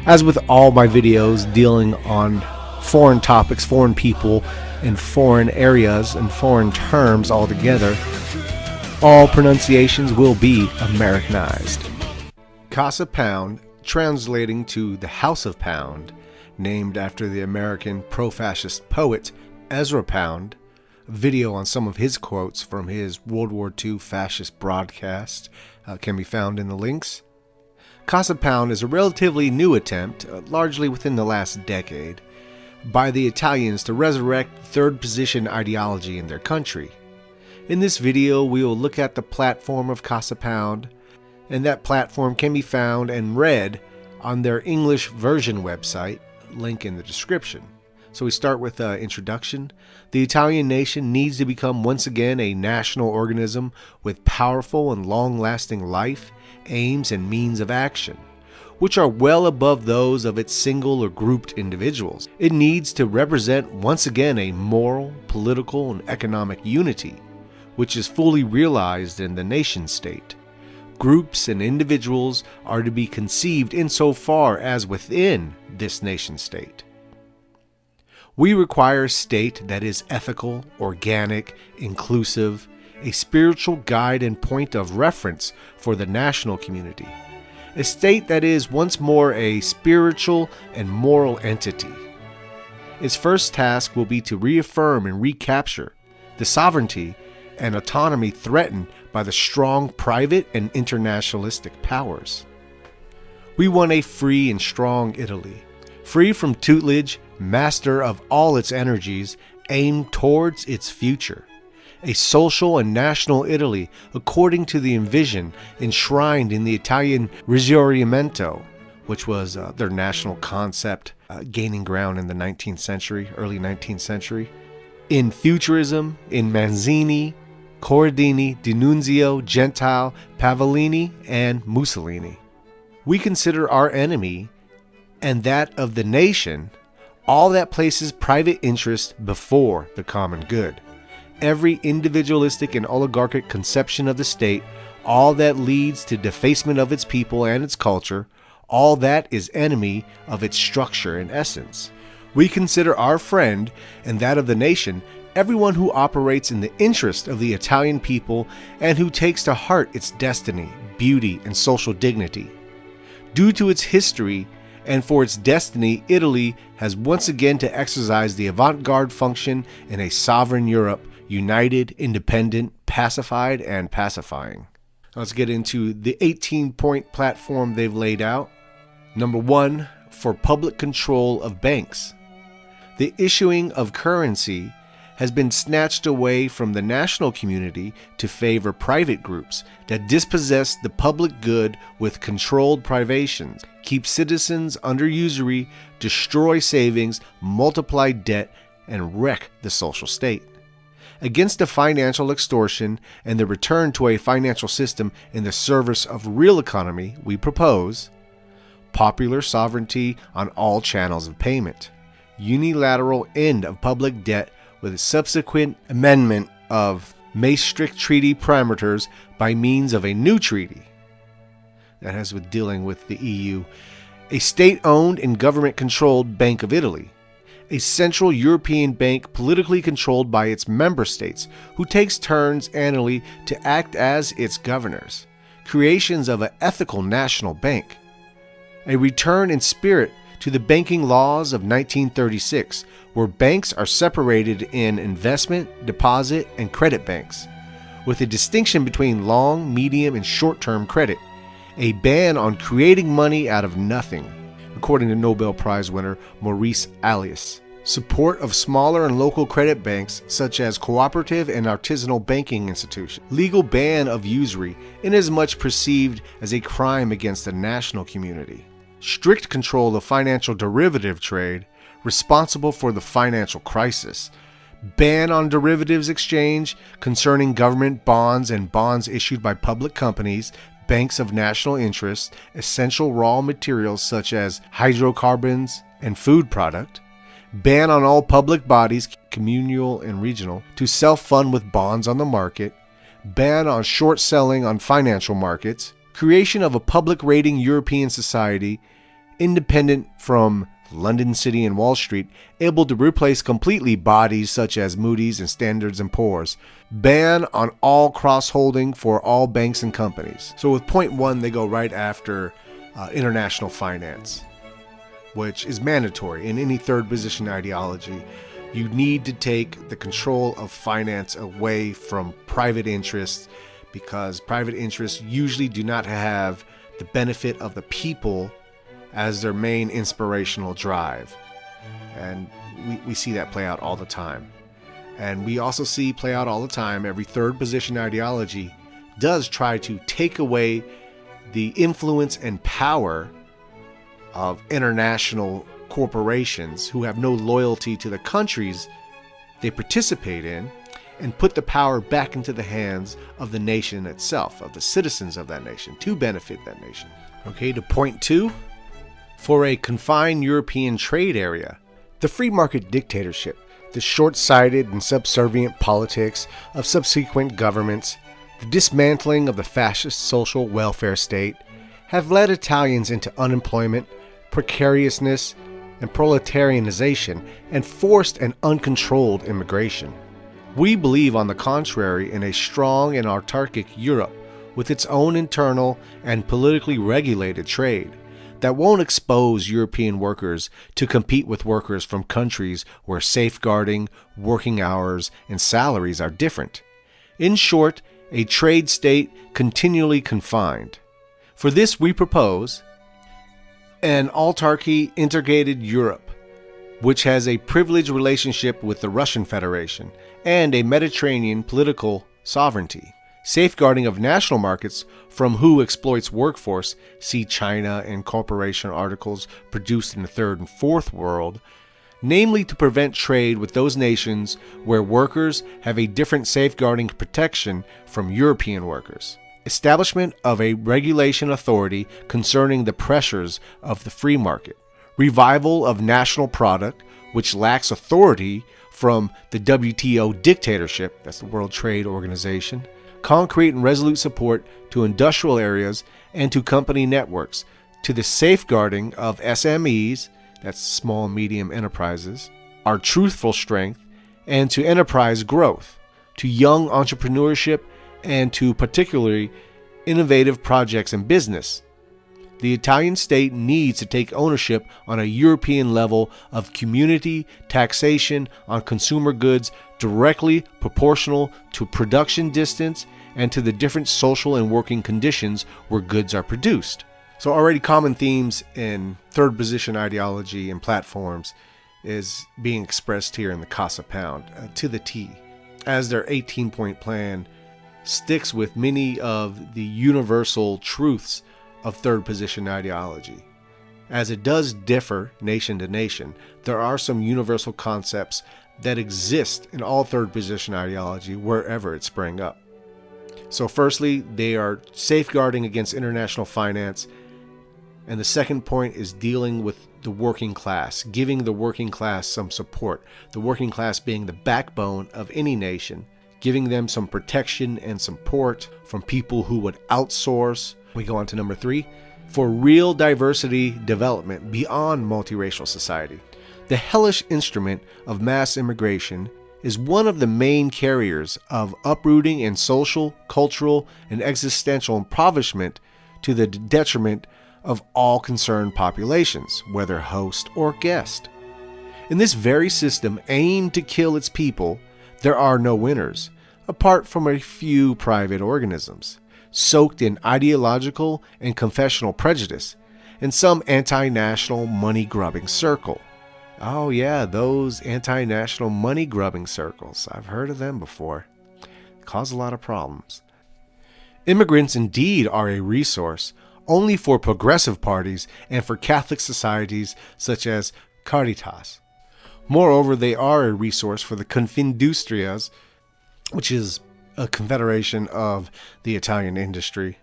As with all my videos dealing on foreign topics, foreign people, and foreign areas and foreign terms altogether, all pronunciations will be Americanized. CasaPound, translating to the House of Pound, named after the American pro-fascist poet Ezra Pound. A video on some of his quotes from his World War II fascist broadcast can be found in the links. CasaPound is a relatively new attempt, largely within the last decade, by the Italians to resurrect third position ideology in their country. In this video, we will look at the platform of CasaPound, and that platform can be found and read on their English version website, link in the description. So we start with introduction. The Italian nation needs to become once again a national organism with powerful and long-lasting life, aims, and means of action, which are well above those of its single or grouped individuals. It needs to represent once again a moral, political, and economic unity, which is fully realized in the nation-state. Groups and individuals are to be conceived insofar as within this nation-state. We require a state that is ethical, organic, inclusive, a spiritual guide and point of reference for the national community. A state that is once more a spiritual and moral entity. Its first task will be to reaffirm and recapture the sovereignty and autonomy threatened by the strong private and internationalistic powers. We want a free and strong Italy, free from tutelage, master of all its energies, aimed towards its future. A social and national Italy according to the vision enshrined in the Italian Risorgimento, which was their national concept gaining ground in the 19th century, early 19th century. In Futurism, in Manzini, Corradini, D'Annunzio, Gentile, Pavellini, and Mussolini. We consider our enemy and that of the nation all that places private interest before the common good. Every individualistic and oligarchic conception of the state, all that leads to defacement of its people and its culture, all that is enemy of its structure and essence. We consider our friend and that of the nation everyone who operates in the interest of the Italian people and who takes to heart its destiny, beauty, and social dignity. Due to its history and for its destiny, Italy has once again to exercise the avant-garde function in a sovereign Europe, united, independent, pacified, and pacifying. Let's get into the 18-point platform they've laid out. Number 1, for public control of banks. The issuing of currency has been snatched away from the national community to favor private groups that dispossess the public good with controlled privations, keep citizens under usury, destroy savings, multiply debt, and wreck the social state. Against the financial extortion and the return to a financial system in the service of real economy, we propose popular sovereignty on all channels of payment, unilateral end of public debt with a subsequent amendment of Maastricht Treaty parameters by means of a new treaty that has with dealing with the EU, a state-owned and government-controlled Bank of Italy, a central European bank politically controlled by its member states who takes turns annually to act as its governors, creations of an ethical national bank, a return in spirit to the banking laws of 1936, where banks are separated in investment, deposit, and credit banks, with a distinction between long, medium, and short-term credit, a ban on creating money out of nothing, according to Nobel Prize winner Maurice Allais, support of smaller and local credit banks such as cooperative and artisanal banking institutions, legal ban of usury inasmuch perceived as a crime against the national community, strict control of financial derivative trade responsible for the financial crisis, ban on derivatives exchange concerning government bonds and bonds issued by public companies, banks of national interest, essential raw materials such as hydrocarbons and food product, ban on all public bodies, communal and regional, to self-fund with bonds on the market, ban on short selling on financial markets, creation of a public rating European society, independent from London City and Wall Street, able to replace completely bodies such as Moody's and Standards & Poor's. Ban on all cross-holding for all banks and companies. So with point 1, they go right after international finance, which is mandatory in any third position ideology. You need to take the control of finance away from private interests, because private interests usually do not have the benefit of the people as their main inspirational drive. And we see that play out all the time. And we also see play out all the time, every third position ideology does try to take away the influence and power of international corporations who have no loyalty to the countries they participate in, and put the power back into the hands of the nation itself, of the citizens of that nation, to benefit that nation. Okay, to point 2, for a confined European trade area, the free market dictatorship, the short-sighted and subservient politics of subsequent governments, the dismantling of the fascist social welfare state, have led Italians into unemployment, precariousness, and proletarianization, and forced and uncontrolled immigration. We believe, on the contrary, in a strong and autarkic Europe with its own internal and politically regulated trade that won't expose European workers to compete with workers from countries where safeguarding, working hours, and salaries are different. In short, a trade state continually confined. For this we propose an autarky integrated Europe, which has a privileged relationship with the Russian Federation and a Mediterranean political sovereignty. Safeguarding of national markets from who exploits workforce, see China and corporation articles produced in the third and fourth world, namely to prevent trade with those nations where workers have a different safeguarding protection from European workers. Establishment of a regulation authority concerning the pressures of the free market. Revival of national product, which lacks authority from the WTO dictatorship, that's the World Trade Organization. Concrete and resolute support to industrial areas and to company networks, to the safeguarding of SMEs, that's small and medium enterprises, our truthful strength, and to enterprise growth, to young entrepreneurship, and to particularly innovative projects and business. The Italian state needs to take ownership on a European level of community taxation on consumer goods directly proportional to production distance and to the different social and working conditions where goods are produced. So already common themes in third position ideology and platforms is being expressed here in the CasaPound to the T, as their 18-point plan sticks with many of the universal truths of third position ideology. As it does differ nation to nation, there are some universal concepts that exist in all third position ideology wherever it sprang up. So firstly, they are safeguarding against international finance, and the second point is dealing with the working class, giving the working class some support, the working class being the backbone of any nation, giving them some protection and support from people who would outsource. We go on to number 3, for real diversity development beyond multiracial society. The hellish instrument of mass immigration is one of the main carriers of uprooting and social, cultural, and existential impoverishment to the detriment of all concerned populations, whether host or guest. In this very system aimed to kill its people, there are no winners, apart from a few private organisms, soaked in ideological and confessional prejudice, and some anti-national money-grubbing circle. Oh yeah, those anti-national money-grubbing circles. I've heard of them before. They cause a lot of problems. Immigrants indeed are a resource only for progressive parties and for Catholic societies such as Caritas. Moreover, they are a resource for the Confindustrias, which is a confederation of the Italian industry.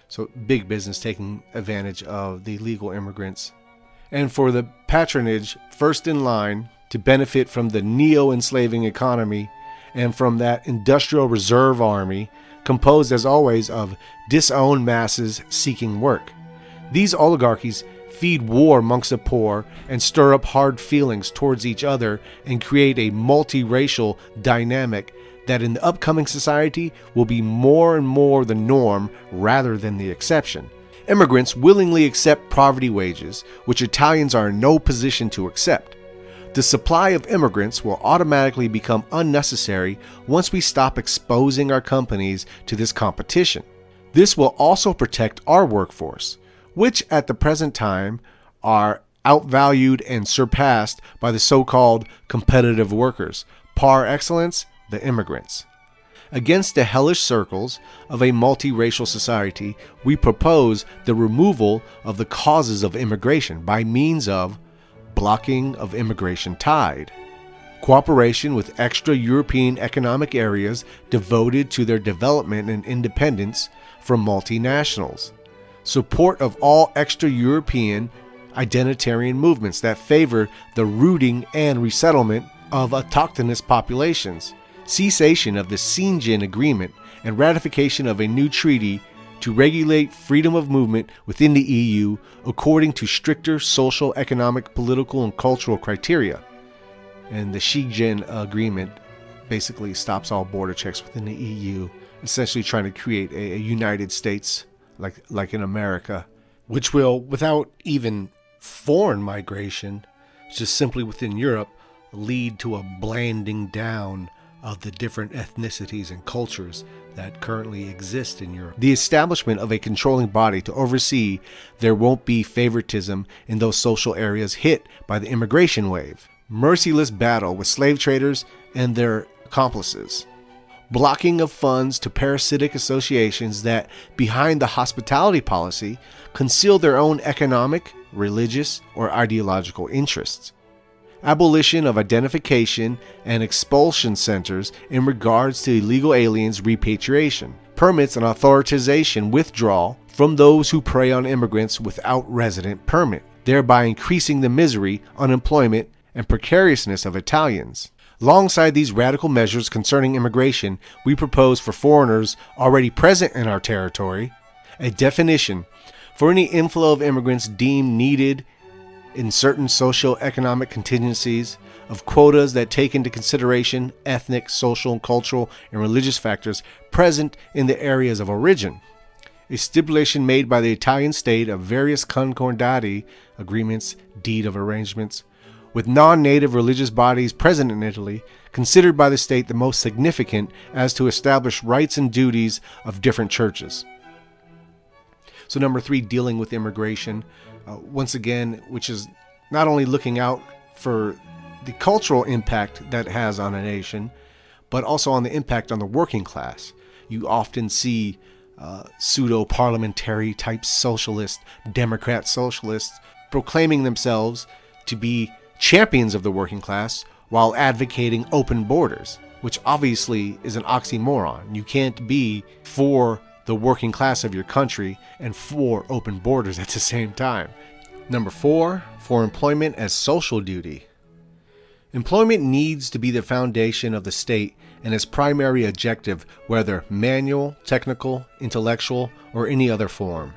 So big business taking advantage of the illegal immigrants. And for the patronage first in line to benefit from the neo-enslaving economy and from that industrial reserve army composed as always of disowned masses seeking work. These oligarchies feed war amongst the poor, and stir up hard feelings towards each other and create a multiracial dynamic that in the upcoming society will be more and more the norm rather than the exception. Immigrants willingly accept poverty wages, which Italians are in no position to accept. The supply of immigrants will automatically become unnecessary once we stop exposing our companies to this competition. This will also protect our workforce, which at the present time are outvalued and surpassed by the so-called competitive workers, par excellence, the immigrants. Against the hellish circles of a multiracial society, we propose the removal of the causes of immigration by means of blocking of immigration tide, cooperation with extra-European economic areas devoted to their development and independence from multinationals, support of all extra-European identitarian movements that favor the rooting and resettlement of autochthonous populations, cessation of the Schengen Agreement, and ratification of a new treaty to regulate freedom of movement within the EU according to stricter social, economic, political, and cultural criteria. And the Schengen Agreement basically stops all border checks within the EU, essentially trying to create a United States like in America, which will, without even foreign migration, just simply within Europe, lead to a blanding down of the different ethnicities and cultures that currently exist in Europe. The establishment of a controlling body to oversee there won't be favoritism in those social areas hit by the immigration wave. Merciless battle with slave traders and their accomplices. Blocking of funds to parasitic associations that, behind the hospitality policy, conceal their own economic, religious, or ideological interests. Abolition of identification and expulsion centers in regards to illegal aliens' repatriation. Permits and authorization withdrawal from those who prey on immigrants without resident permit, thereby increasing the misery, unemployment, and precariousness of Italians. Alongside these radical measures concerning immigration, we propose for foreigners already present in our territory a definition for any inflow of immigrants deemed needed in certain socio-economic contingencies, of quotas that take into consideration ethnic, social, cultural, and religious factors present in the areas of origin. A stipulation made by the Italian state of various concordati agreements, deed of arrangements, with non-native religious bodies present in Italy, considered by the state the most significant as to establish rights and duties of different churches. So number 3, dealing with immigration. Once again, which is not only looking out for the cultural impact that it has on a nation, but also on the impact on the working class. You often see pseudo-parliamentary type socialists, Democrat socialists, proclaiming themselves to be champions of the working class while advocating open borders, which obviously is an oxymoron. You can't be for the working class of your country and for open borders at the same time. Number 4, for employment as social duty. Employment needs to be the foundation of the state and its primary objective, whether manual, technical, intellectual, or any other form.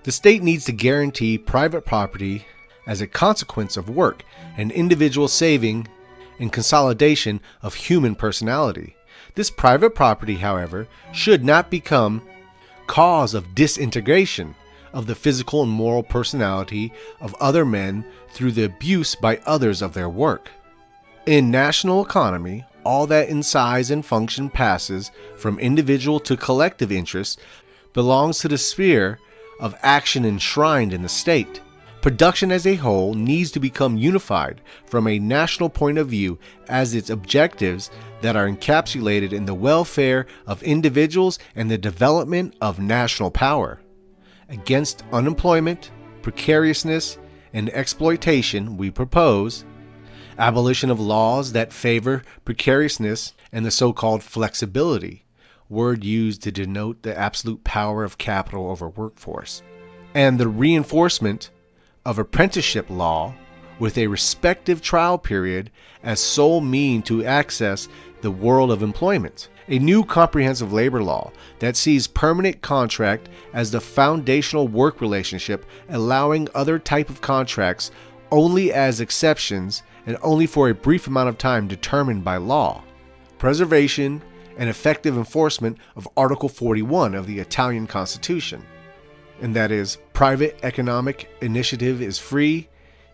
The state needs to guarantee private property as a consequence of work and individual saving and consolidation of human personality. This private property, however, should not become cause of disintegration of the physical and moral personality of other men through the abuse by others of their work. In national economy, all that in size and function passes from individual to collective interest belongs to the sphere of action enshrined in the state. Production as a whole needs to become unified from a national point of view as its objectives that are encapsulated in the welfare of individuals and the development of national power. Against unemployment, precariousness, and exploitation, we propose abolition of laws that favor precariousness and the so-called flexibility, word used to denote the absolute power of capital over workforce, and the reinforcement of apprenticeship law with a respective trial period as sole mean to access the world of employment. A new comprehensive labor law that sees permanent contract as the foundational work relationship, allowing other type of contracts only as exceptions and only for a brief amount of time determined by law. Preservation and effective enforcement of Article 41 of the Italian Constitution. And that is, private economic initiative is free.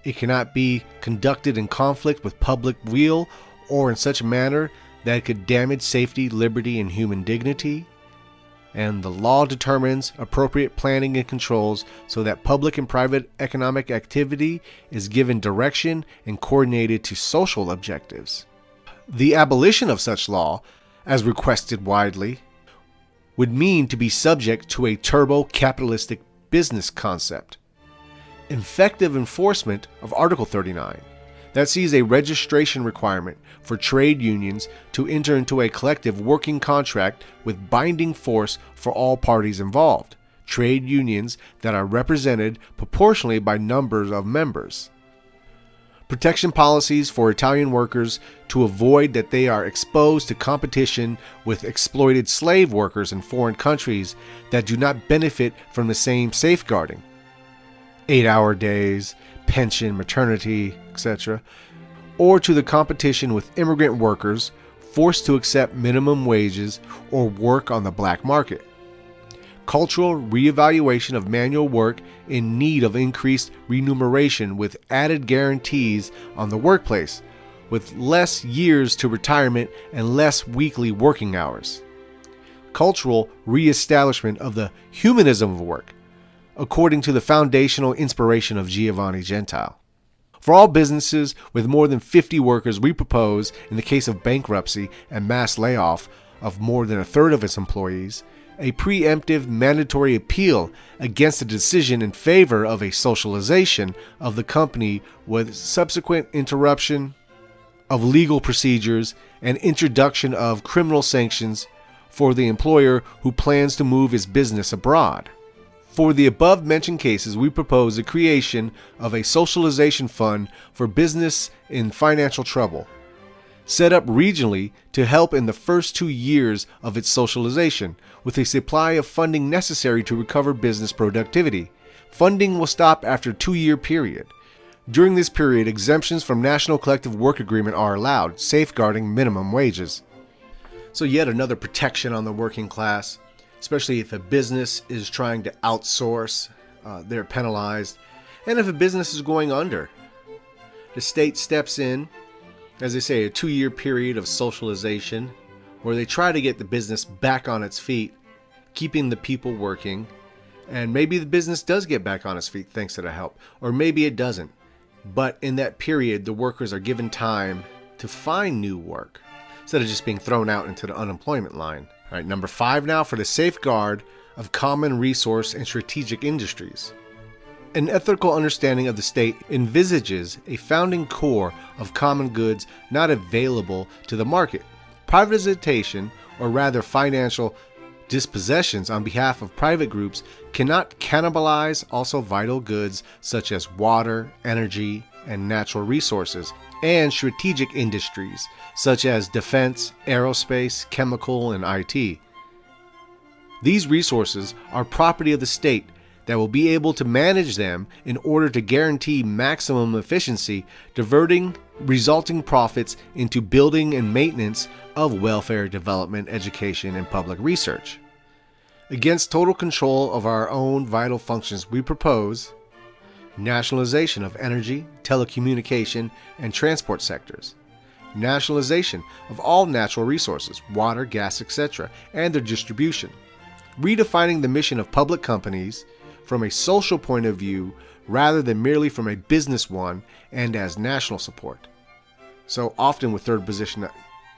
It cannot be conducted in conflict with public weal or in such a manner that it could damage safety, liberty, and human dignity. And the law determines appropriate planning and controls so that public and private economic activity is given direction and coordinated to social objectives. The abolition of such law, as requested widely, would mean to be subject to a turbo-capitalistic business concept. Effective enforcement of Article 39, that sees a registration requirement for trade unions to enter into a collective working contract with binding force for all parties involved, trade unions that are represented proportionally by numbers of members. Protection policies for Italian workers to avoid that they are exposed to competition with exploited slave workers in foreign countries that do not benefit from the same safeguarding. 8-hour days, pension, maternity, etc., or to the competition with immigrant workers forced to accept minimum wages or work on the black market. Cultural reevaluation of manual work in need of increased remuneration with added guarantees on the workplace, with less years to retirement and less weekly working hours. Cultural reestablishment of the humanism of work, according to the foundational inspiration of Giovanni Gentile. For all businesses with more than 50 workers, we propose, in the case of bankruptcy and mass layoff of more than a third of its employees, a preemptive mandatory appeal against a decision in favor of a socialization of the company with subsequent interruption of legal procedures and introduction of criminal sanctions for the employer who plans to move his business abroad. For the above-mentioned cases, we propose the creation of a socialization fund for business in financial trouble, set up regionally to help in the first 2 years of its socialization, with a supply of funding necessary to recover business productivity. Funding will stop after a 2-year period. During this period, exemptions from National Collective Work Agreement are allowed, safeguarding minimum wages. So yet another protection on the working class, especially if a business is trying to outsource, they're penalized. And if a business is going under, the state steps in, as they say, a 2-year period of socialization where they try to get the business back on its feet, keeping the people working. And maybe the business does get back on its feet thanks to the help, or maybe it doesn't. But in that period, the workers are given time to find new work instead of just being thrown out into the unemployment line. All right, number 5 now, for the safeguard of common resource and strategic industries. An ethical understanding of the state envisages a founding core of common goods not available to the market. Privatization, or rather financial dispossessions on behalf of private groups, cannot cannibalize also vital goods such as water, energy, and natural resources, and strategic industries such as defense, aerospace, chemical, and IT. These resources are property of the state that will be able to manage them in order to guarantee maximum efficiency, diverting resulting profits into building and maintenance of welfare, development, education, and public research. Against total control of our own vital functions, we propose nationalization of energy, telecommunication, and transport sectors, nationalization of all natural resources, water, gas, etc., and their distribution, redefining the mission of public companies from a social point of view rather than merely from a business one and as national support. So often with third position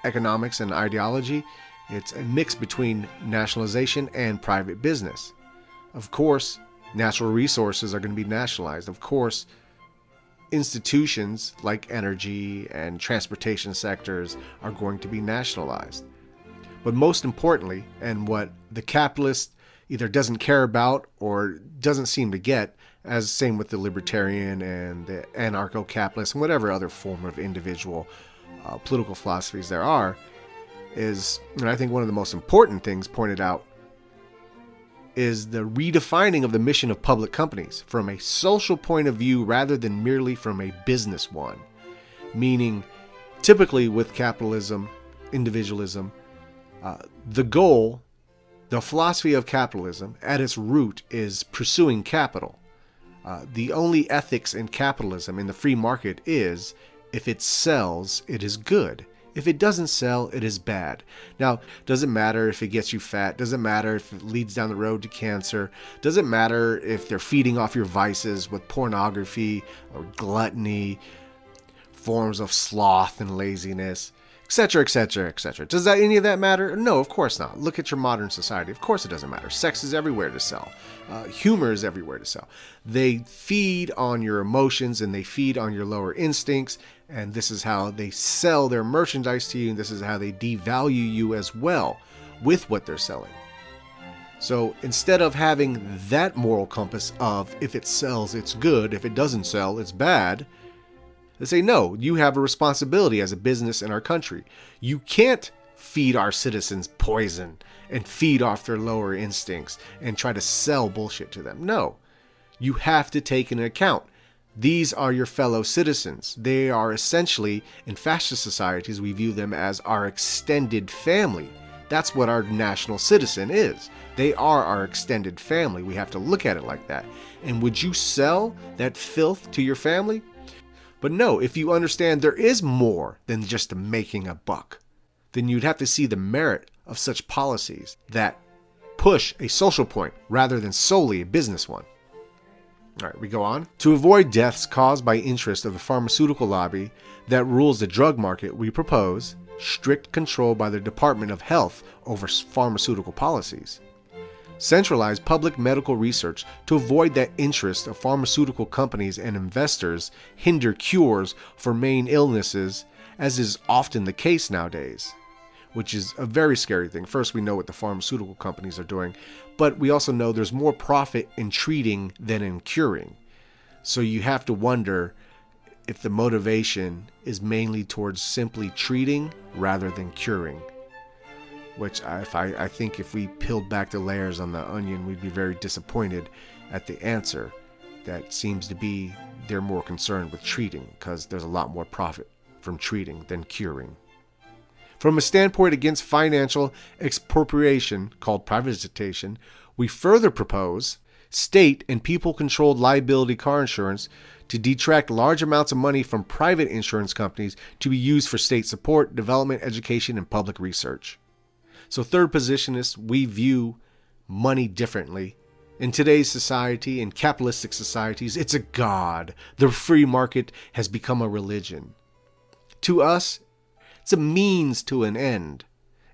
economics and ideology, it's a mix between nationalization and private business. Of course, natural resources are going to be nationalized. Of course, institutions like energy and transportation sectors are going to be nationalized. But most importantly, and what the capitalist either doesn't care about or doesn't seem to get, as same with the libertarian and the anarcho-capitalist and whatever other form of individual political philosophies there are, is, and I think one of the most important things pointed out, is the redefining of the mission of public companies from a social point of view rather than merely from a business one. Meaning, typically with capitalism, individualism, the goal, the philosophy of capitalism at its root is pursuing capital. The only ethics in capitalism, in the free market, is if it sells, it is good. If it doesn't sell, it is bad. Now, doesn't matter if it gets you fat, doesn't matter if it leads down the road to cancer, doesn't matter if they're feeding off your vices with pornography or gluttony, forms of sloth and laziness, etc., etc., etc. Does any of that matter? No, of course not. Look at your modern society. Of course it doesn't matter. Sex is everywhere to sell. Humor is everywhere to sell. They feed on your emotions and they feed on your lower instincts, and this is how they sell their merchandise to you, and this is how they devalue you as well with what they're selling. So instead of having that moral compass of if it sells, it's good, if it doesn't sell, it's bad, they say, no, you have a responsibility as a business in our country. You can't feed our citizens poison and feed off their lower instincts and try to sell bullshit to them. No, you have to take into account. These are your fellow citizens. They are essentially, in fascist societies, we view them as our extended family. That's what our national citizen is. They are our extended family. We have to look at it like that. And would you sell that filth to your family? But no, if you understand there is more than just making a buck, then you'd have to see the merit of such policies that push a social point rather than solely a business one. All right, we go on. To avoid deaths caused by interest of the pharmaceutical lobby that rules the drug market, we propose strict control by the Department of Health over pharmaceutical policies. Centralize public medical research to avoid that interest of pharmaceutical companies and investors hinder cures for main illnesses, as is often the case nowadays, which is a very scary thing. First, we know what the pharmaceutical companies are doing, but we also know there's more profit in treating than in curing. So you have to wonder if the motivation is mainly towards simply treating rather than curing. Which I think if we peeled back the layers on the onion, we'd be very disappointed at the answer. That seems to be they're more concerned with treating because there's a lot more profit from treating than curing. From a standpoint against financial expropriation, called privatization, we further propose state and people-controlled liability car insurance to detract large amounts of money from private insurance companies to be used for state support, development, education, and public research. So third positionists, we view money differently. In today's society, in capitalistic societies, it's a god. The free market has become a religion. To us, it's a means to an end.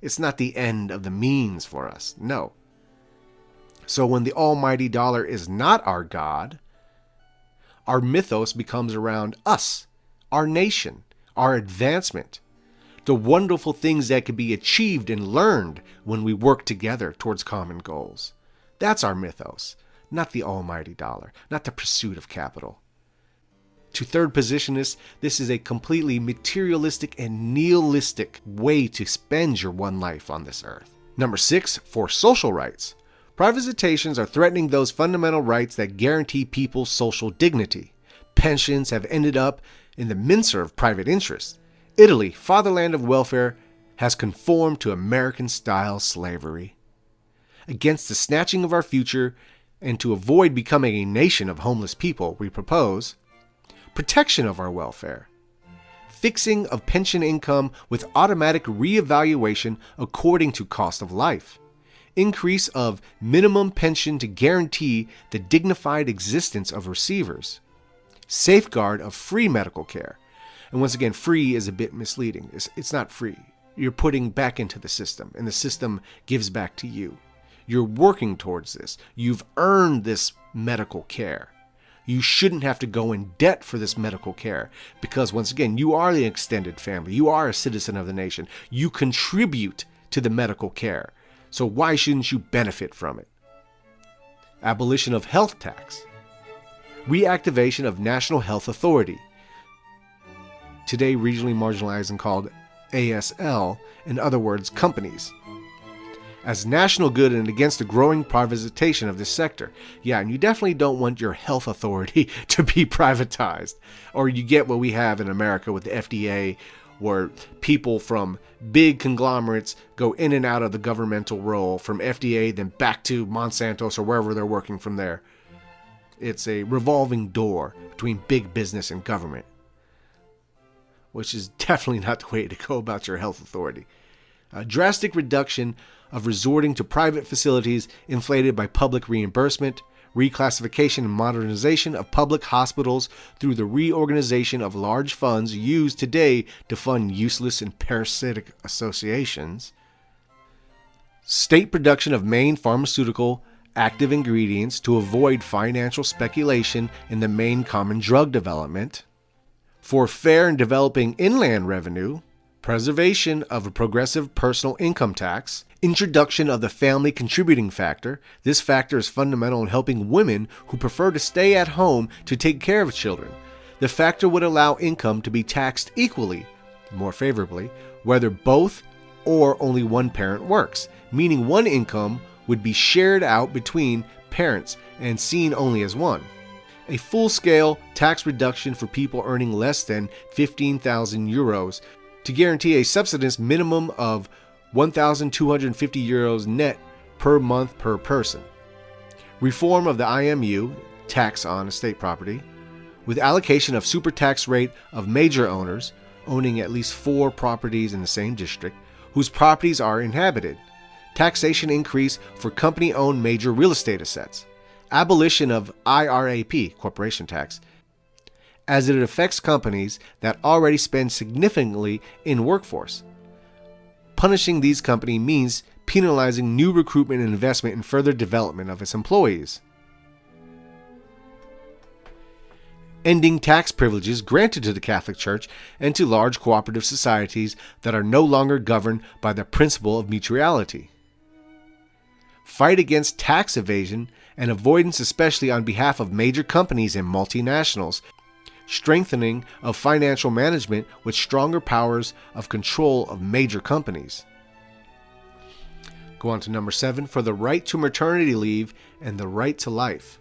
It's not the end of the means for us. No. So when the almighty dollar is not our god, our mythos becomes around us, our nation, our advancement, the wonderful things that can be achieved and learned when we work together towards common goals. That's our mythos, not the almighty dollar, not the pursuit of capital. To third positionists, this is a completely materialistic and nihilistic way to spend your one life on this earth. Number 6, for social rights. Privatizations are threatening those fundamental rights that guarantee people's social dignity. Pensions have ended up in the mincer of private interests. Italy, fatherland of welfare, has conformed to American-style slavery. Against the snatching of our future and to avoid becoming a nation of homeless people, we propose protection of our welfare, fixing of pension income with automatic reevaluation according to cost of life, increase of minimum pension to guarantee the dignified existence of receivers, safeguard of free medical care. And once again, free is a bit misleading. It's not free. You're putting back into the system, and the system gives back to you. You're working towards this. You've earned this medical care. You shouldn't have to go in debt for this medical care because, once again, you are the extended family. You are a citizen of the nation. You contribute to the medical care. So why shouldn't you benefit from it? Abolition of health tax. Reactivation of National Health Authority, today regionally marginalized and called ASL, in other words, companies, as national good and against the growing privatization of this sector. Yeah, and you definitely don't want your health authority to be privatized. Or you get what we have in America with the FDA, where people from big conglomerates go in and out of the governmental role, from FDA then back to Monsanto's or wherever they're working from there. It's a revolving door between big business and government, which is definitely not the way to go about your health authority. A drastic reduction of resorting to private facilities inflated by public reimbursement, reclassification and modernization of public hospitals through the reorganization of large funds used today to fund useless and parasitic associations, state production of main pharmaceutical active ingredients to avoid financial speculation in the main common drug development, for fair and developing inland revenue, preservation of a progressive personal income tax, introduction of the family contributing factor. This factor is fundamental in helping women who prefer to stay at home to take care of children. The factor would allow income to be taxed equally, more favorably, whether both or only one parent works, meaning one income would be shared out between parents and seen only as one. A full-scale tax reduction for people earning less than 15,000 euros to guarantee a subsistence minimum of 1,250 euros net per month per person. Reform of the IMU, tax on estate property, with allocation of super tax rate of major owners owning at least 4 properties in the same district whose properties are inhabited. Taxation increase for company-owned major real estate assets. Abolition of IRAP, corporation tax, as it affects companies that already spend significantly in workforce. Punishing these companies means penalizing new recruitment and investment in further development of its employees. Ending tax privileges granted to the Catholic Church and to large cooperative societies that are no longer governed by the principle of mutuality. Fight against tax evasion and avoidance, especially on behalf of major companies and multinationals. Strengthening of financial management with stronger powers of control of major companies. Go on to number 7, for the right to maternity leave and the right to life.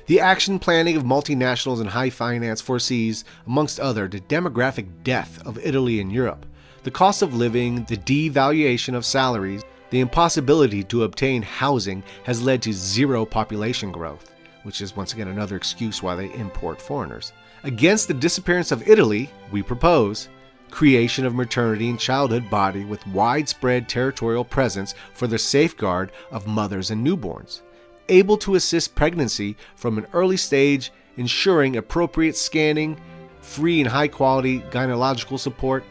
The action planning of multinationals and high finance foresees, amongst other, the demographic death of Italy and Europe, the cost of living, the devaluation of salaries, the impossibility to obtain housing has led to zero population growth, which is once again another excuse why they import foreigners. Against the disappearance of Italy, we propose creation of maternity and childhood body with widespread territorial presence for the safeguard of mothers and newborns, able to assist pregnancy from an early stage, ensuring appropriate scanning, free and high-quality gynecological support,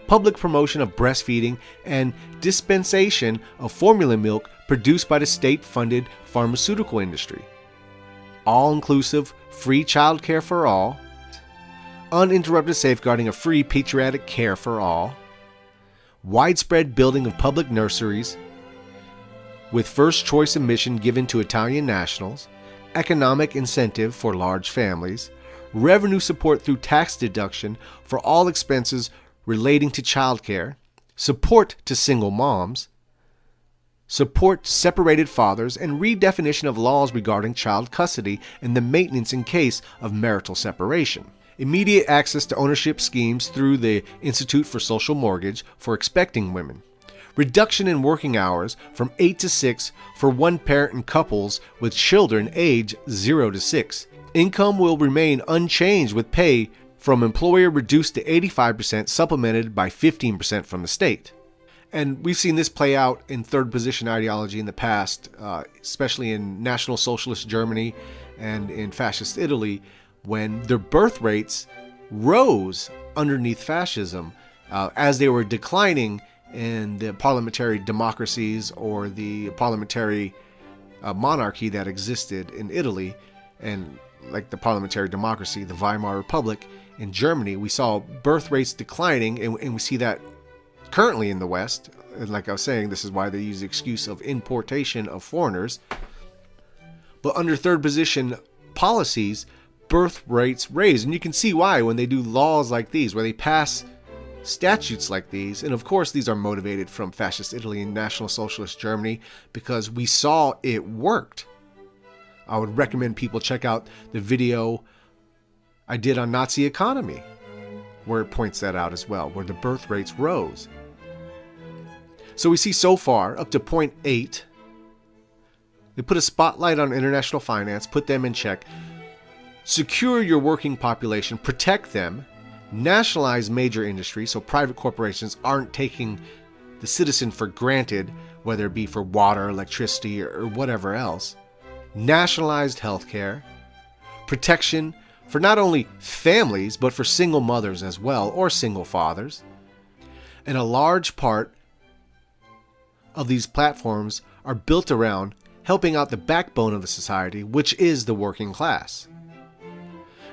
public promotion of breastfeeding, and dispensation of formula milk produced by the state-funded pharmaceutical industry. All-inclusive free child care for all, uninterrupted safeguarding of free pediatric care for all, widespread building of public nurseries, with first choice admission given to Italian nationals, economic incentive for large families, revenue support through tax deduction for all expenses relating to childcare, support to single moms, support to separated fathers, and redefinition of laws regarding child custody and the maintenance in case of marital separation. Immediate access to ownership schemes through the Institute for Social Mortgage for expecting women. Reduction in working hours from 8 to 6 for one-parent and couples with children age 0 to 6. Income will remain unchanged with pay from employer reduced to 85%, supplemented by 15% from the state. And we've seen this play out in third position ideology in the past, especially in National Socialist Germany and in Fascist Italy, when their birth rates rose underneath fascism as they were declining in the parliamentary democracies or the parliamentary monarchy that existed in Italy, and like the parliamentary democracy, the Weimar Republic in Germany. We saw birth rates declining, and we see that currently in the West. And like I was saying, this is why they use the excuse of importation of foreigners. But under third position policies, birth rates raise. And you can see why when they do laws like these, where they pass statutes like these, and of course these are motivated from fascist Italy and National Socialist Germany because we saw it worked. I would recommend people check out the video I did on Nazi economy, where it points that out as well, where the birth rates rose. So we see so far, up to point 8, they put a spotlight on international finance, put them in check, secure your working population, protect them, nationalize major industries so private corporations aren't taking the citizen for granted, whether it be for water, electricity, or whatever else. Nationalized healthcare, protection for not only families, but for single mothers as well, or single fathers. And a large part of these platforms are built around helping out the backbone of the society, which is the working class.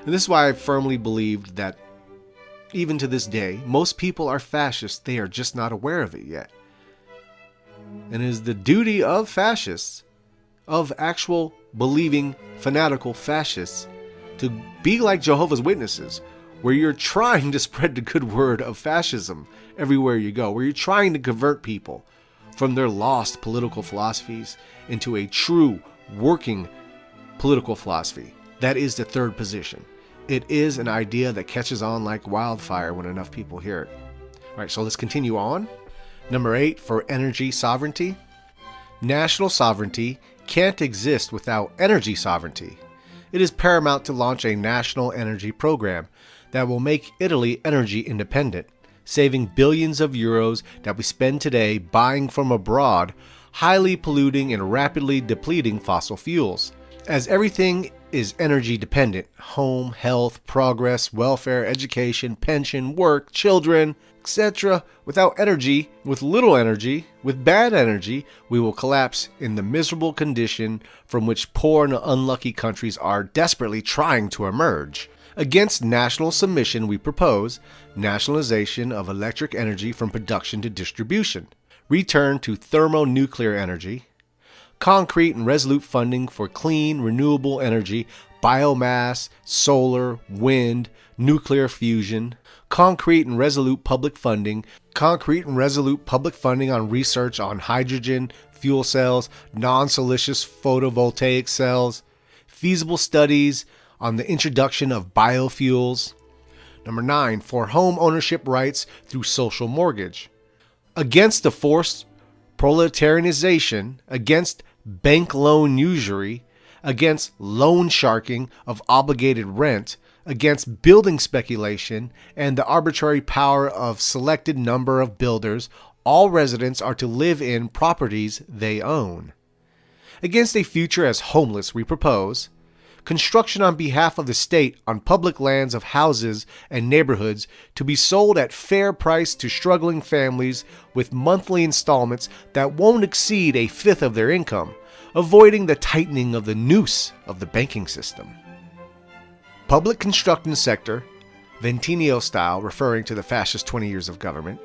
And this is why I firmly believed that even to this day, most people are fascists, they are just not aware of it yet. And it is the duty of fascists, of actual believing fanatical fascists, to be like Jehovah's Witnesses, where you're trying to spread the good word of fascism everywhere you go, where you're trying to convert people from their lost political philosophies into a true working political philosophy. That is the third position. It is an idea that catches on like wildfire when enough people hear it. All right, so let's continue on. Number 8, for energy sovereignty. National sovereignty can't exist without energy sovereignty. It is paramount to launch a national energy program that will make Italy energy independent, saving billions of euros that we spend today buying from abroad, highly polluting and rapidly depleting fossil fuels. As everything is energy dependent, home, health, progress, welfare, education, pension, work, children, etc. Without energy, with little energy, with bad energy, we will collapse in the miserable condition from which poor and unlucky countries are desperately trying to emerge. Against national submission, we propose nationalization of electric energy from production to distribution, return to thermonuclear energy, concrete and resolute funding for clean, renewable energy, biomass, solar, wind, nuclear fusion, concrete and resolute public funding on research on hydrogen, fuel cells, non-silicious photovoltaic cells, feasible studies on the introduction of biofuels. Number 9, for home ownership rights through social mortgage. Against the forced proletarianization, against bank loan usury, against loan sharking of obligated rent, against building speculation and the arbitrary power of selected number of builders, all residents are to live in properties they own. Against a future as homeless, we propose construction on behalf of the state on public lands of houses and neighborhoods to be sold at fair price to struggling families with monthly installments that won't exceed a fifth of their income, avoiding the tightening of the noose of the banking system. Public construction sector, Ventinio style, referring to the fascist 20 years of government,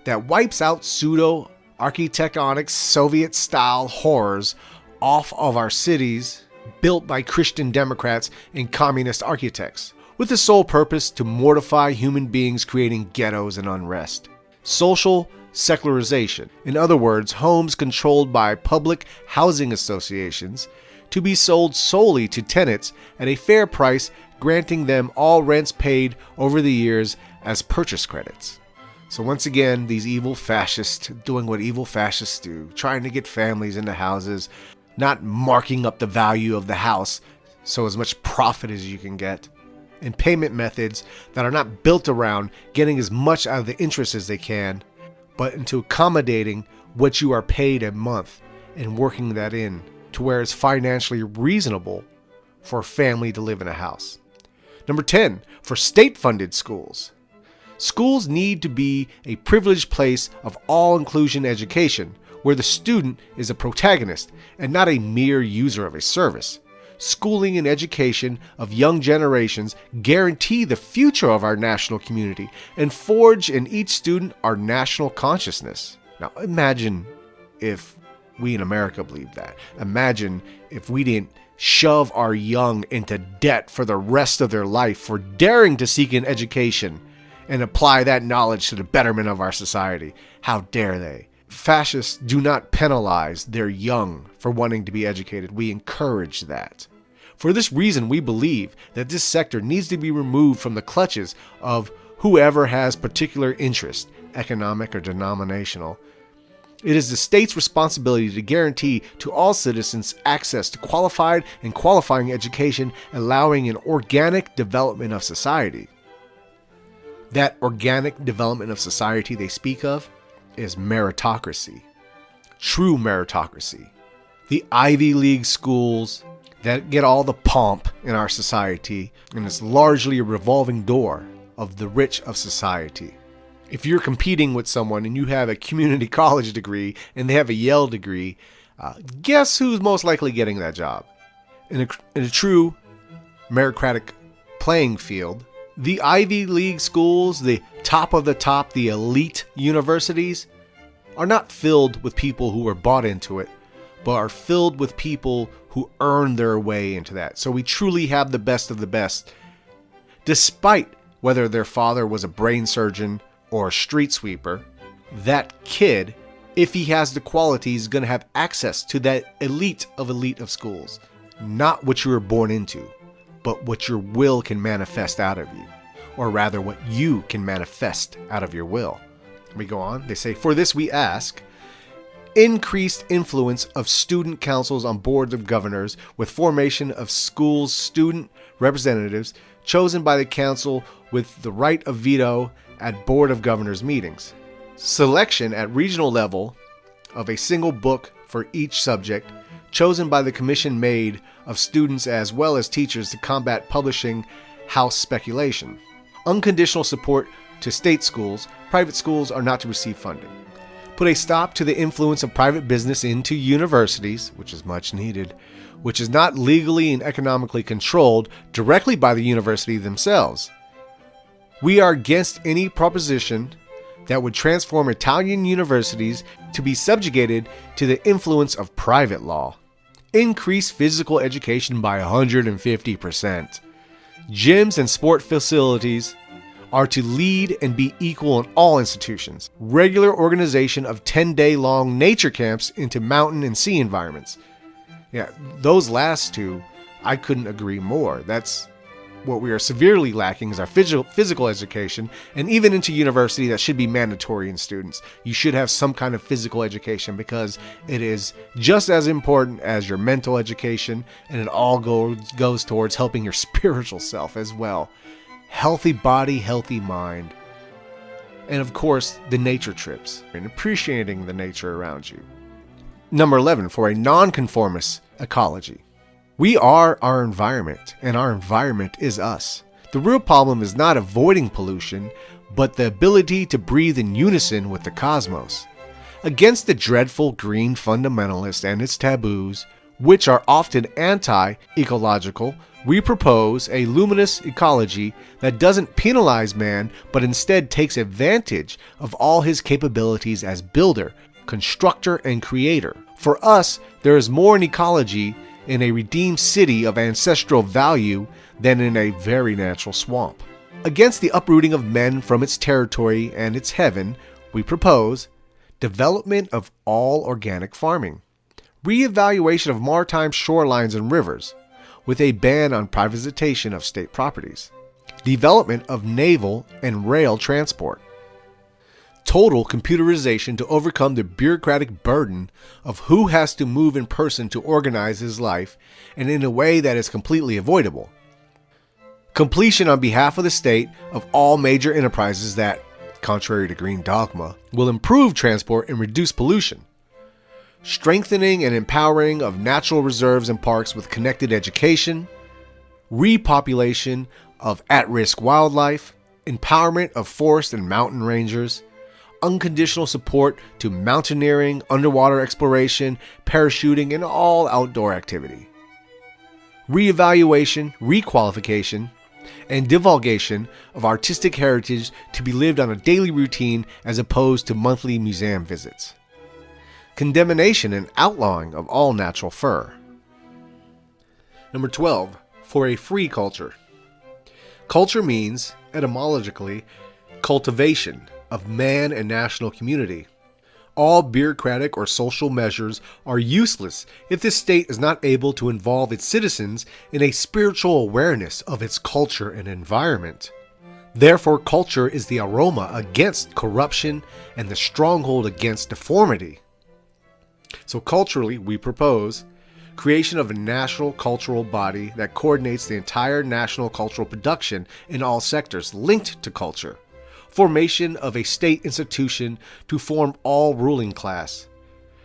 that wipes out pseudo-architectonic Soviet-style horrors off of our cities built by Christian Democrats and communist architects, with the sole purpose to mortify human beings, creating ghettos and unrest. Social secularization, in other words, homes controlled by public housing associations, to be sold solely to tenants at a fair price, granting them all rents paid over the years as purchase credits. So once again, these evil fascists doing what evil fascists do, trying to get families into houses, not marking up the value of the house so as much profit as you can get, and payment methods that are not built around getting as much out of the interest as they can, but into accommodating what you are paid a month and working that in to where it's financially reasonable for a family to live in a house. Number 10, for state-funded schools. Schools need to be a privileged place of all-inclusion education, where the student is a protagonist and not a mere user of a service. Schooling and education of young generations guarantee the future of our national community and forge in each student our national consciousness. Now imagine if we in America believed that. Imagine if we didn't shove our young into debt for the rest of their life for daring to seek an education and apply that knowledge to the betterment of our society. How dare they? Fascists do not penalize their young for wanting to be educated. We encourage that. For this reason, we believe that this sector needs to be removed from the clutches of whoever has particular interest, economic or denominational. It is the state's responsibility to guarantee to all citizens access to qualified and qualifying education, allowing an organic development of society. That organic development of society they speak of is meritocracy. True meritocracy. The Ivy League schools that get all the pomp in our society, and it's largely a revolving door of the rich of society. If you're competing with someone and you have a community college degree and they have a Yale degree, guess who's most likely getting that job? In a true meritocratic playing field, the Ivy League schools, the top of the top, the elite universities, are not filled with people who are bought into it, but are filled with people who earn their way into that. So we truly have the best of the best, despite whether their father was a brain surgeon or a street sweeper. That kid, if he has the qualities, is going to have access to that elite of schools. Not what you were born into, but what your will can manifest out of you. Or rather, what you can manifest out of your will. We go on. They say, for this we ask, increased influence of student councils on boards of governors with formation of schools' student representatives chosen by the council with the right of veto at board of governors meetings. Selection at regional level of a single book for each subject chosen by the commission made of students as well as teachers to combat publishing house speculation. Unconditional support to state schools. Private schools are not to receive funding. Put a stop to the influence of private business into universities, which is much needed, which is not legally and economically controlled directly by the university themselves. We are against any proposition that would transform Italian universities to be subjugated to the influence of private law. Increase physical education by 150%. Gyms and sport facilities are to lead and be equal in all institutions. Regular organization of 10-day-long nature camps into mountain and sea environments. Yeah, those last two, I couldn't agree more. That's what we are severely lacking is our physical education, and even into university that should be mandatory in students. You should have some kind of physical education because it is just as important as your mental education, and it all goes towards helping your spiritual self as well. Healthy body, healthy mind. And of course, the nature trips and appreciating the nature around you. Number 11, for a nonconformist ecology. We are our environment, and our environment is us. The real problem is not avoiding pollution, but the ability to breathe in unison with the cosmos. Against the dreadful green fundamentalist and its taboos, which are often anti-ecological, we propose a luminous ecology that doesn't penalize man, but instead takes advantage of all his capabilities as builder, constructor, and creator. For us, there is more in ecology in a redeemed city of ancestral value than in a very natural swamp. Against the uprooting of men from its territory and its heaven, we propose development of all organic farming, reevaluation of maritime shorelines and rivers, with a ban on privatization of state properties, development of naval and rail transport, total computerization to overcome the bureaucratic burden of who has to move in person to organize his life and in a way that is completely avoidable. Completion on behalf of the state of all major enterprises that, contrary to green dogma, will improve transport and reduce pollution. Strengthening and empowering of natural reserves and parks with connected education, repopulation of at-risk wildlife, empowerment of forest and mountain rangers, unconditional support to mountaineering, underwater exploration, parachuting, and all outdoor activity. Reevaluation, requalification, and divulgation of artistic heritage to be lived on a daily routine as opposed to monthly museum visits. Condemnation and outlawing of all natural fur. Number 12, for a free culture. Culture means, etymologically, Cultivation of man and national community. All bureaucratic or social measures are useless if the state is not able to involve its citizens in a spiritual awareness of its culture and environment. Therefore, culture is the aroma against corruption and the stronghold against deformity. So culturally, we propose creation of a national cultural body that coordinates the entire national cultural production in all sectors linked to culture. Formation of a state institution to form all ruling class.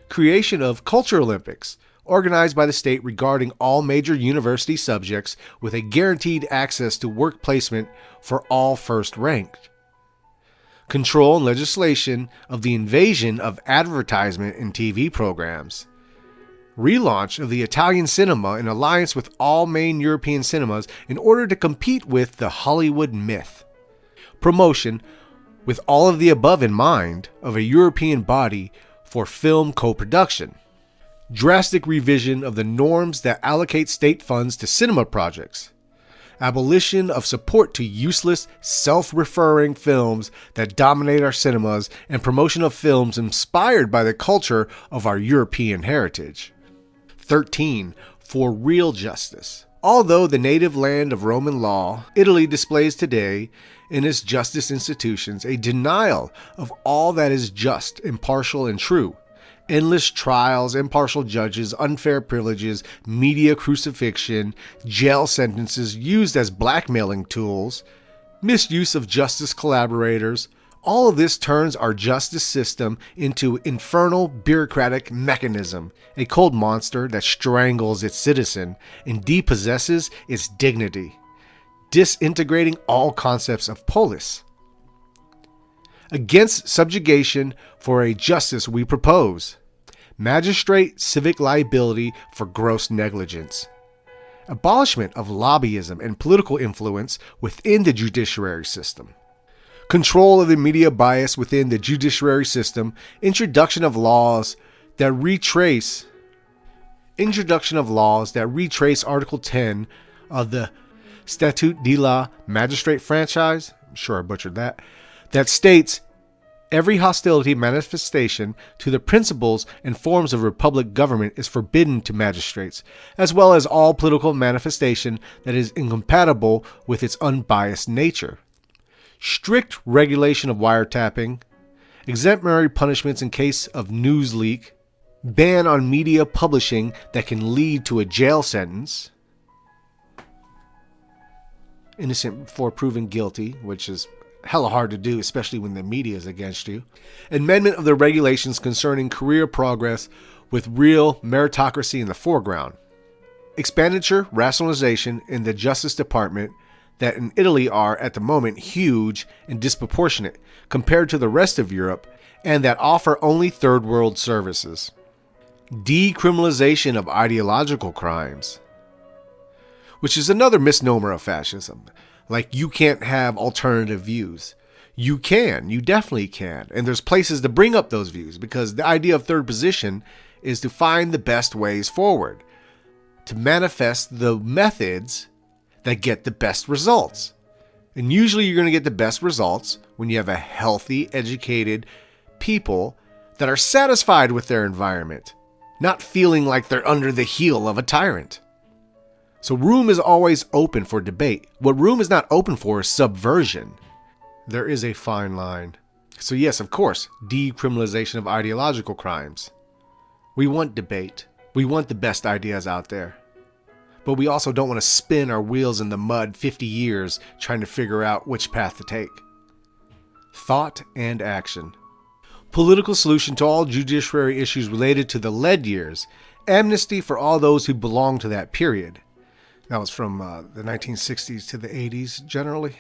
Creation of Culture Olympics, organized by the state regarding all major university subjects with a guaranteed access to work placement for all first ranked. Control and legislation of the invasion of advertisement in TV programs. Relaunch of the Italian cinema in alliance with all main European cinemas in order to compete with the Hollywood myth. Promotion, with all of the above in mind, of a European body for film co-production. Drastic revision of the norms that allocate state funds to cinema projects. Abolition of support to useless, self-referring films that dominate our cinemas and promotion of films inspired by the culture of our European heritage. 13. For real justice. Although the native land of Roman law, Italy displays today in its justice institutions a denial of all that is just, impartial, and true. Endless trials, impartial judges, unfair privileges, media crucifixion, jail sentences used as blackmailing tools, misuse of justice collaborators. All of this turns our justice system into infernal bureaucratic mechanism, a cold monster that strangles its citizen and depossesses its dignity, disintegrating all concepts of polis. Against subjugation, for a justice we propose. Magistrate civic liability for gross negligence. Abolishment of lobbyism and political influence within the judiciary system. Control of the media bias within the judiciary system. Introduction of laws that retrace Article 10 of the Statute de la Magistrate franchise, I'm sure I butchered that states every hostility manifestation to the principles and forms of republic government is forbidden to magistrates, as well as all political manifestation that is incompatible with its unbiased nature. Strict regulation of wiretapping, exemplary punishments in case of news leak, ban on media publishing that can lead to a jail sentence, innocent before proven guilty, which is hella hard to do, especially when the media is against you. Amendment of the regulations concerning career progress with real meritocracy in the foreground. Expenditure rationalization in the Justice Department that in Italy are at the moment huge and disproportionate compared to the rest of Europe and that offer only third world services. Decriminalization of ideological crimes, which is another misnomer of fascism. Like, you can't have alternative views. You can. You definitely can. And there's places to bring up those views because the idea of third position is to find the best ways forward, to manifest the methods that get the best results. And usually you're going to get the best results when you have a healthy, educated people that are satisfied with their environment, not feeling like they're under the heel of a tyrant. So room is always open for debate. What room is not open for is subversion. There is a fine line. So yes, of course, decriminalization of ideological crimes. We want debate. We want the best ideas out there. But we also don't want to spin our wheels in the mud 50 years trying to figure out which path to take. Thought and action. Political solution to all judiciary issues related to the lead years. Amnesty for all those who belong to that period. That was from the 1960s to the 80s, generally.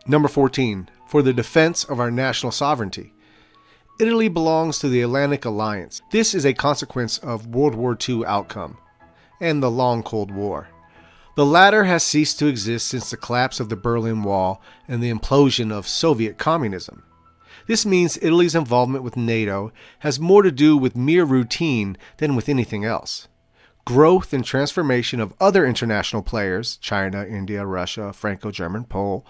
Number 14, for the defense of our national sovereignty. Italy belongs to the Atlantic Alliance. This is a consequence of World War II outcome and the long Cold War. The latter has ceased to exist since the collapse of the Berlin Wall and the implosion of Soviet communism. This means Italy's involvement with NATO has more to do with mere routine than with anything else. Growth and transformation of other international players, China, India, Russia, Franco-German, Pole,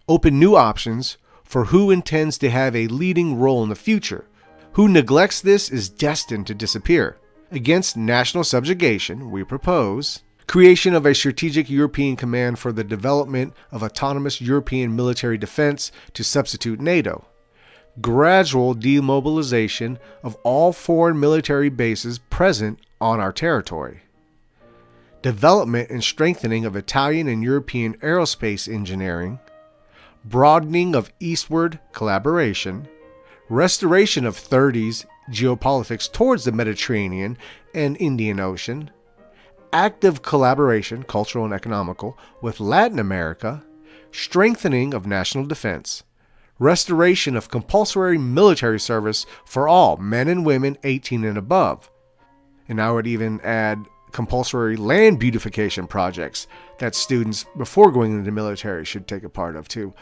open new options for who intends to have a leading role in the future. Who neglects this is destined to disappear. Against national subjugation, we propose creation of a strategic European command for the development of autonomous European military defense to substitute NATO. Gradual demobilization of all foreign military bases present on our territory. Development and strengthening of Italian and European aerospace engineering. Broadening of eastward collaboration. Restoration of 30s geopolitics towards the Mediterranean and Indian Ocean. Active collaboration, cultural and economical, with Latin America. Strengthening of national defense. Restoration of compulsory military service for all, men and women 18 and above. And I would even add compulsory land beautification projects that students before going into the military should take a part of too.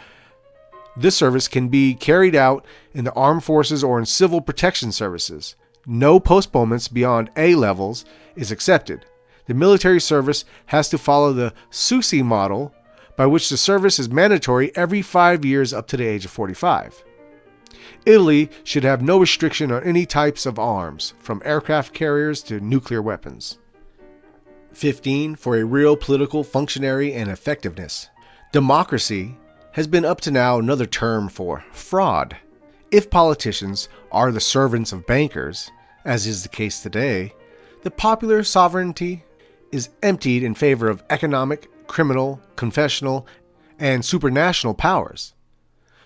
This service can be carried out in the armed forces or in civil protection services. No postponements beyond A levels is accepted. The military service has to follow the SUSI model, by which the service is mandatory every 5 years up to the age of 45. Italy should have no restriction on any types of arms, from aircraft carriers to nuclear weapons. 15. For a real political functionary and effectiveness. Democracy has been up to now another term for fraud. If politicians are the servants of bankers, as is the case today, the popular sovereignty is emptied in favor of economic, criminal, confessional, and supranational powers.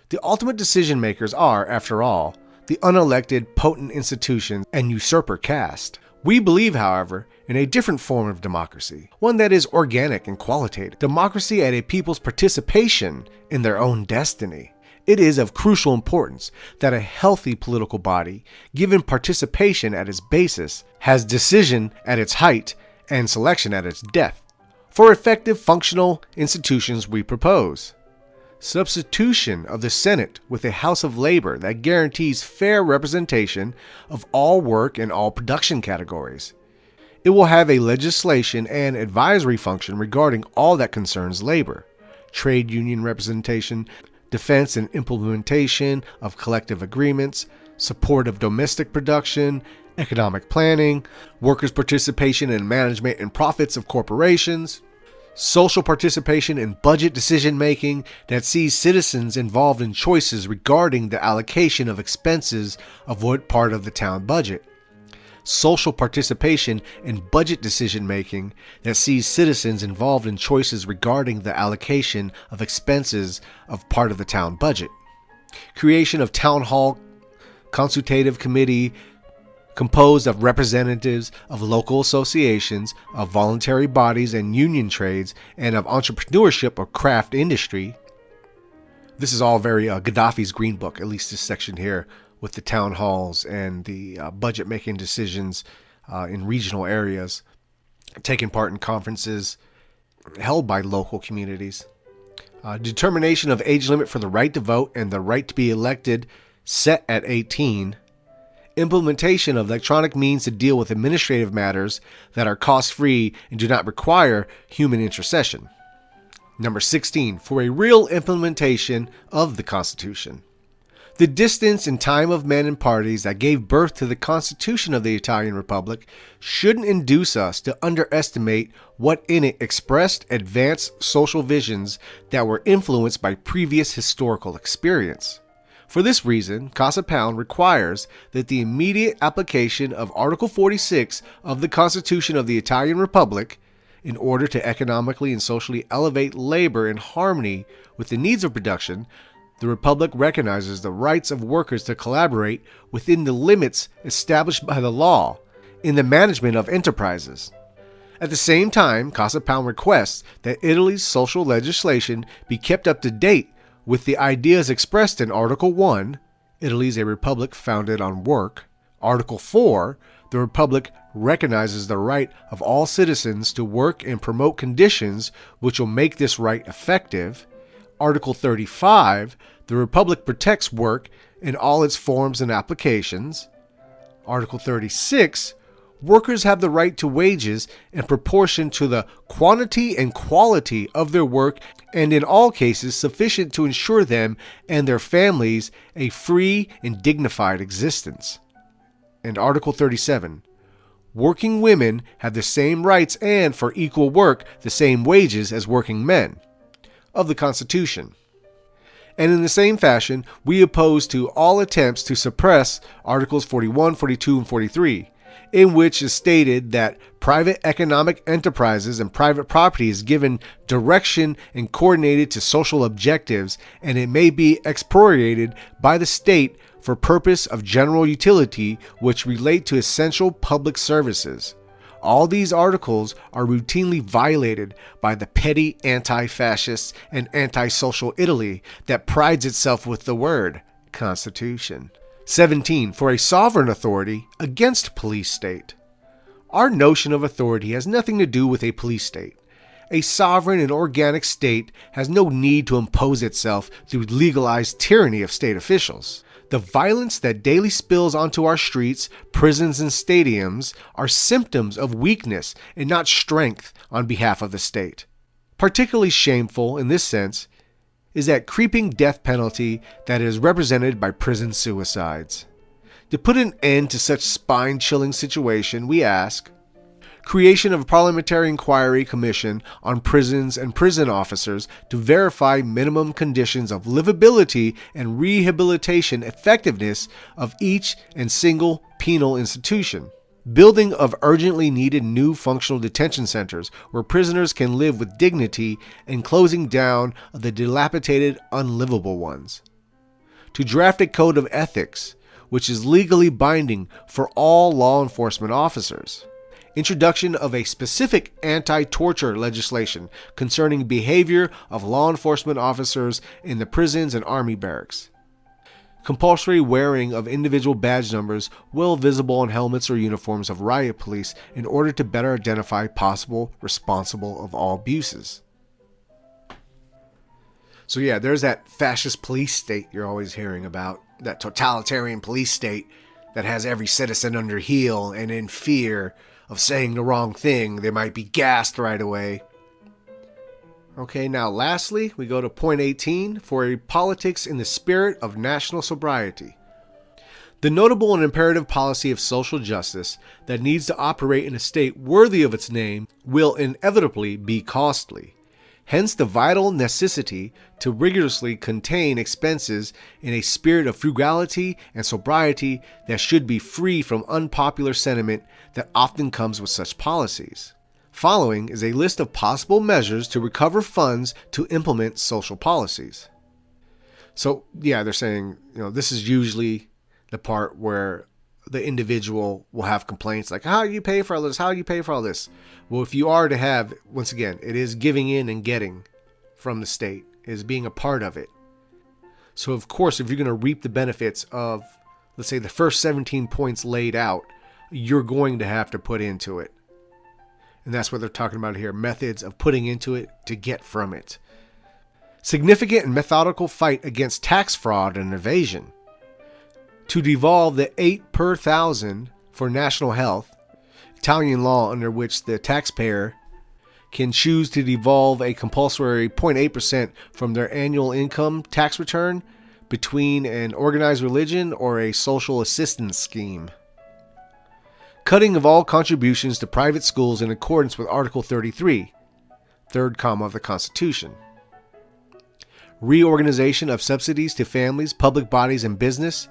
The ultimate decision makers are, after all, the unelected, potent institutions and usurper caste. We believe, however, in a different form of democracy, one that is organic and qualitative. Democracy at a people's participation in their own destiny. It is of crucial importance that a healthy political body, given participation at its basis, has decision at its height and selection at its depth. For effective functional institutions, we propose substitution of the Senate with a House of Labor that guarantees fair representation of all work and all production categories. It will have a legislation and advisory function regarding all that concerns labor, trade union representation, defense and implementation of collective agreements, support of domestic production, economic planning, workers' participation in management and profits of corporations, social participation in budget decision-making that sees citizens involved in choices regarding the allocation of expenses of what part of the town budget. Social participation in budget decision-making that sees citizens involved in choices regarding the allocation of expenses of part of the town budget. Creation of town hall consultative committee composed of representatives of local associations, of voluntary bodies and union trades, and of entrepreneurship or craft industry. This is all very Gaddafi's Green Book, at least this section here, with the town halls and the budget-making decisions in regional areas, taking part in conferences held by local communities. Determination of age limit for the right to vote and the right to be elected set at 18. Implementation of electronic means to deal with administrative matters that are cost-free and do not require human intercession. Number 16. For a real implementation of the Constitution. The distance and time of men and parties that gave birth to the Constitution of the Italian Republic shouldn't induce us to underestimate what in it expressed advanced social visions that were influenced by previous historical experience. For this reason, CasaPound requires that the immediate application of Article 46 of the Constitution of the Italian Republic, in order to economically and socially elevate labor in harmony with the needs of production, the Republic recognizes the rights of workers to collaborate within the limits established by the law in the management of enterprises. At the same time, CasaPound requests that Italy's social legislation be kept up to date with the ideas expressed in Article 1, Italy is a republic founded on work. Article 4, the Republic recognizes the right of all citizens to work and promote conditions which will make this right effective. Article 35, the Republic protects work in all its forms and applications. Article 36, Workers have the right to wages in proportion to the quantity and quality of their work, and in all cases sufficient to ensure them and their families a free and dignified existence. And Article 37. Working women have the same rights and, for equal work, the same wages as working men. Of the Constitution. And in the same fashion, we oppose to all attempts to suppress Articles 41, 42, and 43, in which is stated that private economic enterprises and private property is given direction and coordinated to social objectives, and it may be expropriated by the state for purpose of general utility which relate to essential public services. All these articles are routinely violated by the petty anti-fascist and anti-social Italy that prides itself with the word Constitution. 17. For a sovereign authority against police state. Our notion of authority has nothing to do with a police state. A sovereign and organic state has no need to impose itself through legalized tyranny of state officials. The violence that daily spills onto our streets, prisons, and stadiums are symptoms of weakness and not strength on behalf of the state. Particularly shameful in this sense is that creeping death penalty that is represented by prison suicides. To put an end to such spine-chilling situation, we ask creation of a parliamentary inquiry commission on prisons and prison officers to verify minimum conditions of livability and rehabilitation effectiveness of each and single penal institution. Building of urgently needed new functional detention centers where prisoners can live with dignity, and closing down of the dilapidated, unlivable ones. To draft a code of ethics, which is legally binding for all law enforcement officers. Introduction of a specific anti-torture legislation concerning behavior of law enforcement officers in the prisons and army barracks. Compulsory wearing of individual badge numbers well visible on helmets or uniforms of riot police in order to better identify possible responsible of all abuses. So yeah, there's that fascist police state you're always hearing about, that totalitarian police state that has every citizen under heel and in fear of saying the wrong thing. They might be gassed right away. Okay, now lastly, we go to point 18 for a politics in the spirit of national sobriety. The notable and imperative policy of social justice that needs to operate in a state worthy of its name will inevitably be costly. Hence the vital necessity to rigorously contain expenses in a spirit of frugality and sobriety that should be free from unpopular sentiment that often comes with such policies. Following is a list of possible measures to recover funds to implement social policies. So, yeah, they're saying, this is usually the part where the individual will have complaints like, how do you pay for all this? How do you pay for all this? Well, if you are to have, once again, it is giving in and getting from the state, it is being a part of it. So, of course, if you're going to reap the benefits of, let's say, the first 17 points laid out, you're going to have to put into it. And that's what they're talking about here, methods of putting into it to get from it. Significant and methodical fight against tax fraud and evasion. To devolve the 8 per 1,000 for national health, Italian law under which the taxpayer can choose to devolve a compulsory 0.8% from their annual income tax return between an organized religion or a social assistance scheme. Cutting of all contributions to private schools in accordance with Article 33, third comma of the Constitution. Reorganization of subsidies to families, public bodies, and business.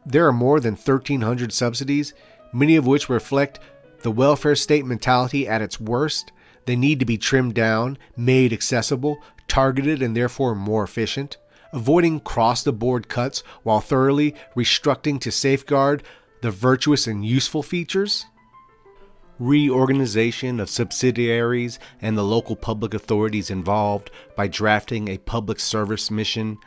There are more than 1,300 subsidies, many of which reflect the welfare state mentality at its worst. They need to be trimmed down, made accessible, targeted, and therefore more efficient. Avoiding cross-the-board cuts while thoroughly restructuring to safeguard the virtuous and useful features. Reorganization of subsidiaries and the local public authorities involved by drafting a public service mission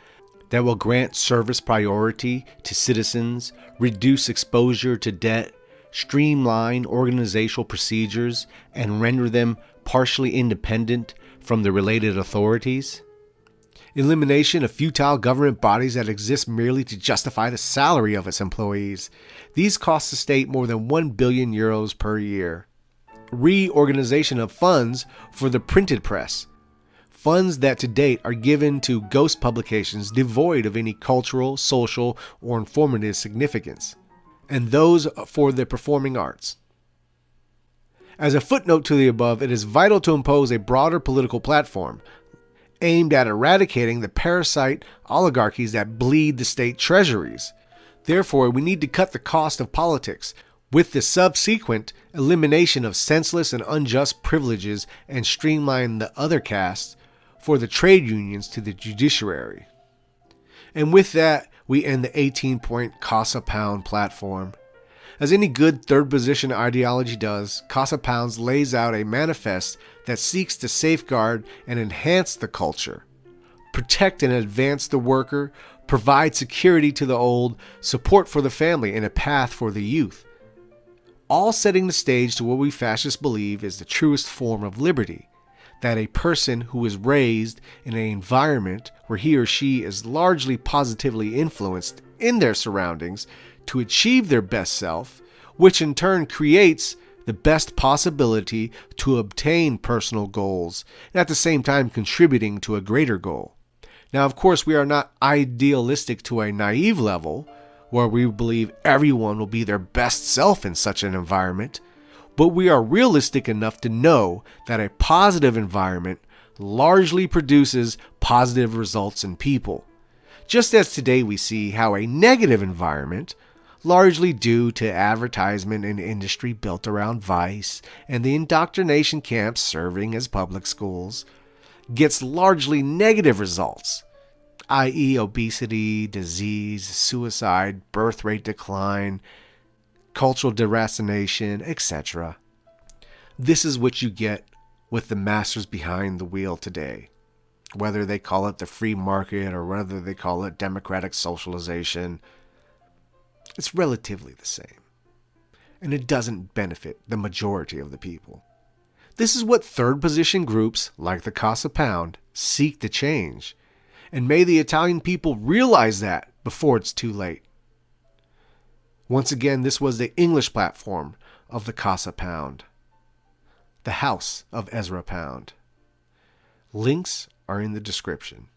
that will grant service priority to citizens, reduce exposure to debt, streamline organizational procedures, and render them partially independent from the related authorities. elimination of futile government bodies that exist merely to justify the salary of its employees. These cost the state more than 1 billion euros per year. Reorganization of funds for the printed press. Funds that to date are given to ghost publications devoid of any cultural, social, or informative significance, and those for the performing arts. As a footnote to the above, it is vital to impose a broader political platform aimed at eradicating the parasite oligarchies that bleed the state treasuries. Therefore, we need to cut the cost of politics with the subsequent elimination of senseless and unjust privileges and streamline the other castes for the trade unions to the judiciary. And with that, we end the 18-point CasaPound platform. As any good third position ideology does, CasaPound lays out a manifest that seeks to safeguard and enhance the culture, protect and advance the worker, provide security to the old, support for the family, and a path for the youth. All setting the stage to what we fascists believe is the truest form of liberty, that a person who is raised in an environment where he or she is largely positively influenced in their surroundings to achieve their best self, which in turn creates the best possibility to obtain personal goals, and at the same time contributing to a greater goal. Now, of course, we are not idealistic to a naive level, where we believe everyone will be their best self in such an environment, but we are realistic enough to know that a positive environment largely produces positive results in people. Just as today we see how a negative environment, largely due to advertisement and industry built around vice and the indoctrination camps serving as public schools, gets largely negative results, i.e. obesity, disease, suicide, birth rate decline, cultural deracination, etc. This is what you get with the masters behind the wheel today. Whether they call it the free market or whether they call it democratic socialization, it's relatively the same. And it doesn't benefit the majority of the people. This is what third position groups like the CasaPound seek to change. And may the Italian people realize that before it's too late. Once again, this was the English platform of the CasaPound, the House of Ezra Pound. Links are in the description.